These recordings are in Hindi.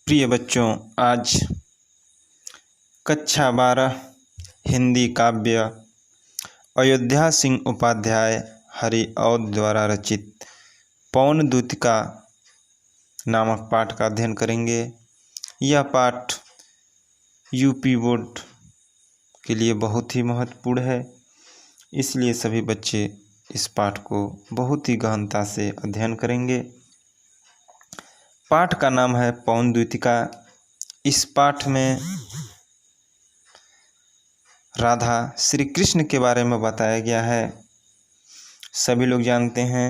प्रिय बच्चों, आज कक्षा 12 हिंदी काव्य अयोध्या सिंह उपाध्याय हरिऔध द्वारा रचित पवन दूतिका नामक पाठ का अध्ययन करेंगे। यह पाठ यूपी बोर्ड के लिए बहुत ही महत्वपूर्ण है, इसलिए सभी बच्चे इस पाठ को बहुत ही गहनता से अध्ययन करेंगे। पाठ का नाम है पवन दूतिका। इस पाठ में राधा श्री कृष्ण के बारे में बताया गया है। सभी लोग जानते हैं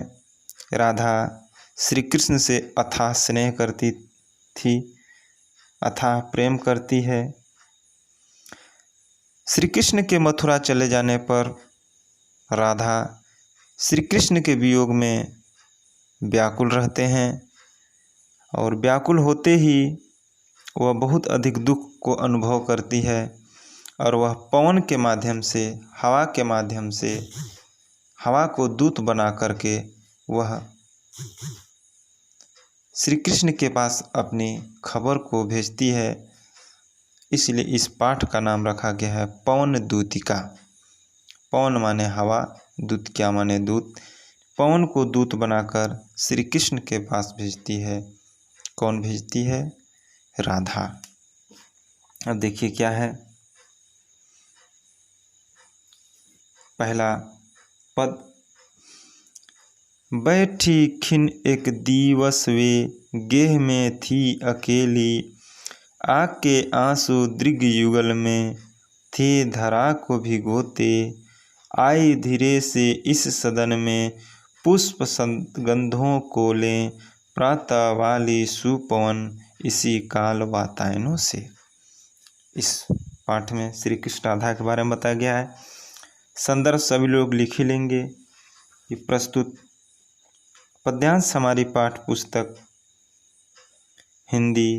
राधा श्री कृष्ण से अथाह स्नेह करती थी, अथाह प्रेम करती है। श्री कृष्ण के मथुरा चले जाने पर राधा श्री कृष्ण के वियोग में व्याकुल रहते हैं और व्याकुल होते ही वह बहुत अधिक दुख को अनुभव करती है और वह पवन के माध्यम से, हवा के माध्यम से, हवा को दूत बना करके वह श्री कृष्ण के पास अपनी खबर को भेजती है। इसलिए इस पाठ का नाम रखा गया है पवन दूतिका। पवन माने हवा, दूतिका माने दूत। पवन को दूत बनाकर श्री कृष्ण के पास भेजती है। कौन भेजती है? राधा। अब देखिए क्या है। पहला पद, बैठी खिन एक दिवस वे गेह में थी अकेली, आग के आंसू दृग युगल में थे धरा को भिगोते, आई धीरे से इस सदन में पुष्प गंधों को लें, प्रातः वाली सुपवन इसी काल वातायनों से। इस पाठ में श्री कृष्ण राधा के बारे में बताया गया है। संदर्भ सभी लोग लिख ही लेंगे। ये प्रस्तुत पद्यांश हमारी पाठ पुस्तक हिंदी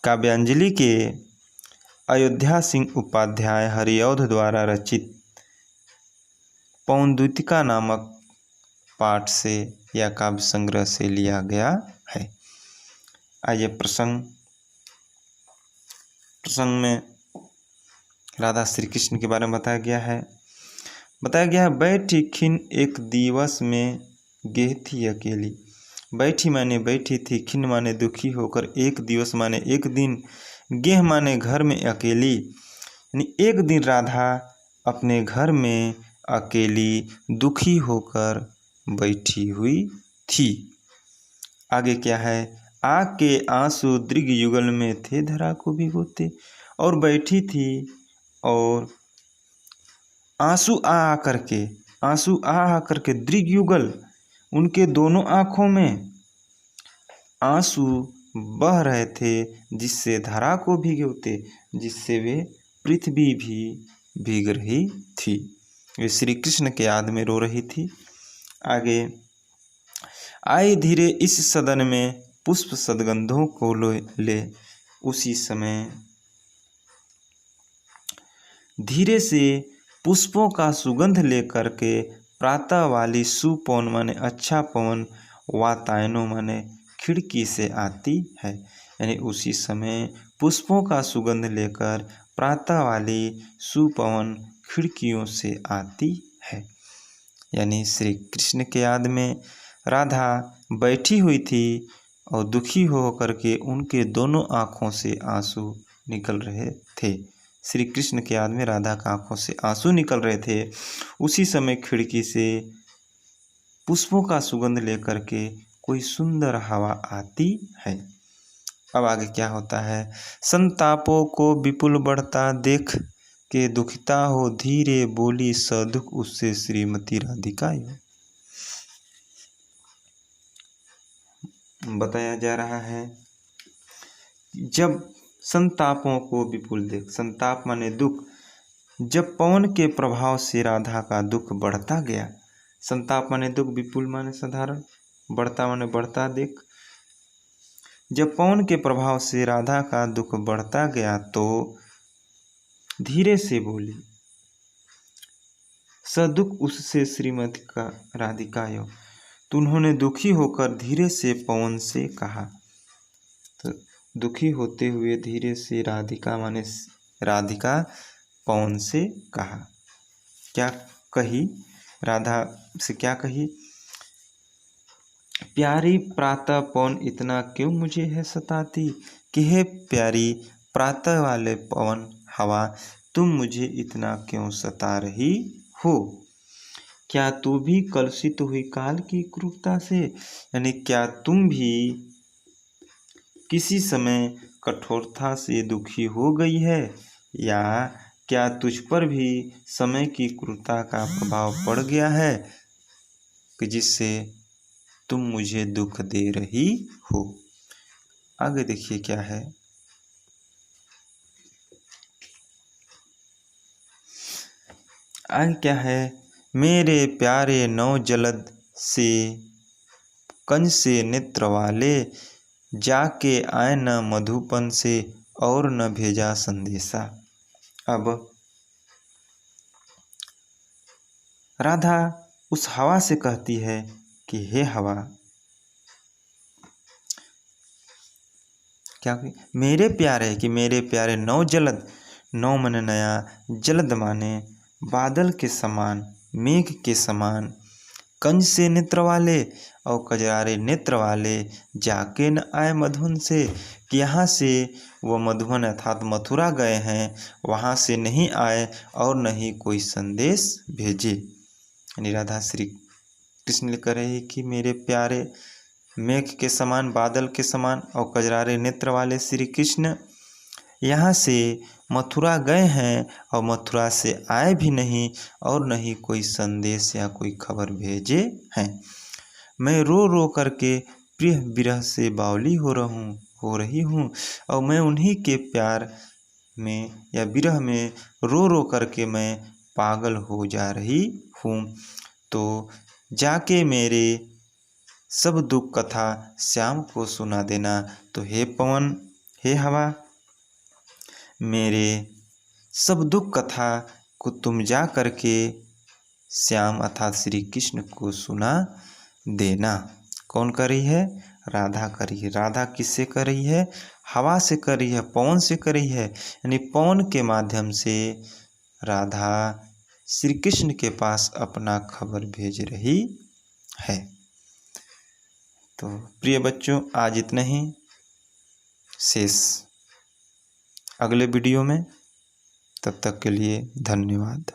काव्यांजलि के अयोध्या सिंह उपाध्याय हरिऔध द्वारा रचित पवन दूतिका नामक पाठ से या काव्य संग्रह से लिया गया है। आइए प्रसंग में राधा श्री कृष्ण के बारे में बताया गया है। बैठी खिन एक दिवस में गेह थी अकेली। बैठी माने बैठी थी, खिन माने दुखी होकर, एक दिवस माने एक दिन, गेह माने घर में अकेली, यानी एक दिन राधा अपने घर में अकेली दुखी होकर बैठी हुई थी। आगे क्या है? आग के आंसू दृग युगल में थे धरा को भिगोते। और बैठी थी और आंसू आ करके दृग युगल, उनके दोनों आँखों में आंसू बह रहे थे, जिससे धरा को भिगोते, जिससे वे पृथ्वी भी भीग रही थी। वे श्री कृष्ण के याद में रो रही थी। आगे, आई धीरे इस सदन में पुष्प सदगंधों को ले, उसी समय धीरे से पुष्पों का सुगंध लेकर के प्रातः वाली सुपवन माने अच्छा पवन, वातायनों माने खिड़की से आती है, यानी उसी समय पुष्पों का सुगंध लेकर प्रातः वाली सुपवन खिड़कियों से आती है। यानी श्री कृष्ण के याद में राधा बैठी हुई थी और दुखी हो करके उनके दोनों आँखों से आंसू निकल रहे थे। श्री कृष्ण के याद में राधा की आँखों से आंसू निकल रहे थे। उसी समय खिड़की से पुष्पों का सुगंध लेकर के कोई सुंदर हवा आती है। अब आगे क्या होता है? संतापों को विपुल बढ़ता देख के दुखिता हो, धीरे बोली सदुख उससे श्रीमती राधिका। बताया जा रहा है जब संतापों को विपुल देख, संताप माने दुख, जब पवन के प्रभाव से राधा का दुख बढ़ता गया। संताप माने दुख, विपुल माने साधारण, बढ़ता माने बढ़ता देख। जब पवन के प्रभाव से राधा का दुख बढ़ता गया तो धीरे से बोली, सदुख उससे श्रीमती का राधिका। तो उन्होंने दुखी होकर धीरे से पवन से कहा। तो दुखी होते हुए धीरे से राधिका माने राधिका पवन से कहा। क्या कही? राधा से क्या कही? प्यारी प्रातः पवन इतना क्यों मुझे है सताती, कि हे प्यारी प्रातः वाले पवन हवा, तुम मुझे इतना क्यों सता रही हो? क्या तू भी कलुषित हुई काल की क्रूरता से, यानी क्या तुम भी किसी समय कठोरता से दुखी हो गई है, या क्या तुझ पर भी समय की क्रूरता का प्रभाव पड़ गया है कि जिससे तुम मुझे दुख दे रही हो? आगे देखिए क्या है। आगे क्या है? मेरे प्यारे नौ जलद से कंज से नेत्र वाले, जाके आए न मधुपन से और न भेजा संदेशा। अब राधा उस हवा से कहती है कि हे हवा, क्या मेरे प्यारे, कि मेरे प्यारे नौ जलद, नौ मन नया, जलद माने बादल के समान, मेघ के समान, कंज से नेत्र वाले और कजरारे नेत्र वाले, जाके न आए मधुबन से, कि यहाँ से वो मधुबन अर्थात मथुरा गए हैं, वहाँ से नहीं आए और न ही कोई संदेश भेजे। यानी राधा श्री कृष्ण लिख रहे कि मेरे प्यारे मेघ के समान, बादल के समान और कजरारे नेत्र वाले श्री कृष्ण यहाँ से मथुरा गए हैं और मथुरा से आए भी नहीं और न ही कोई संदेश या कोई खबर भेजे हैं। मैं रो रो करके प्रिय विरह से बावली हो रही हूँ और मैं उन्हीं के प्यार में या विरह में रो रो करके मैं पागल हो जा रही हूँ। तो जाके मेरे सब दुख कथा श्याम को सुना देना। तो हे पवन, हे हवा, मेरे सब दुख कथा को तुम जा करके श्याम अर्थात श्री कृष्ण को सुना देना। कौन कर रही है? राधा कर रही है। राधा किससे कर रही है? हवा से कर रही है, पवन से कर रही है। यानी पवन के माध्यम से राधा श्री कृष्ण के पास अपना खबर भेज रही है। तो प्रिय बच्चों, आज इतना ही, शेष अगले वीडियो में। तब तक के लिए धन्यवाद।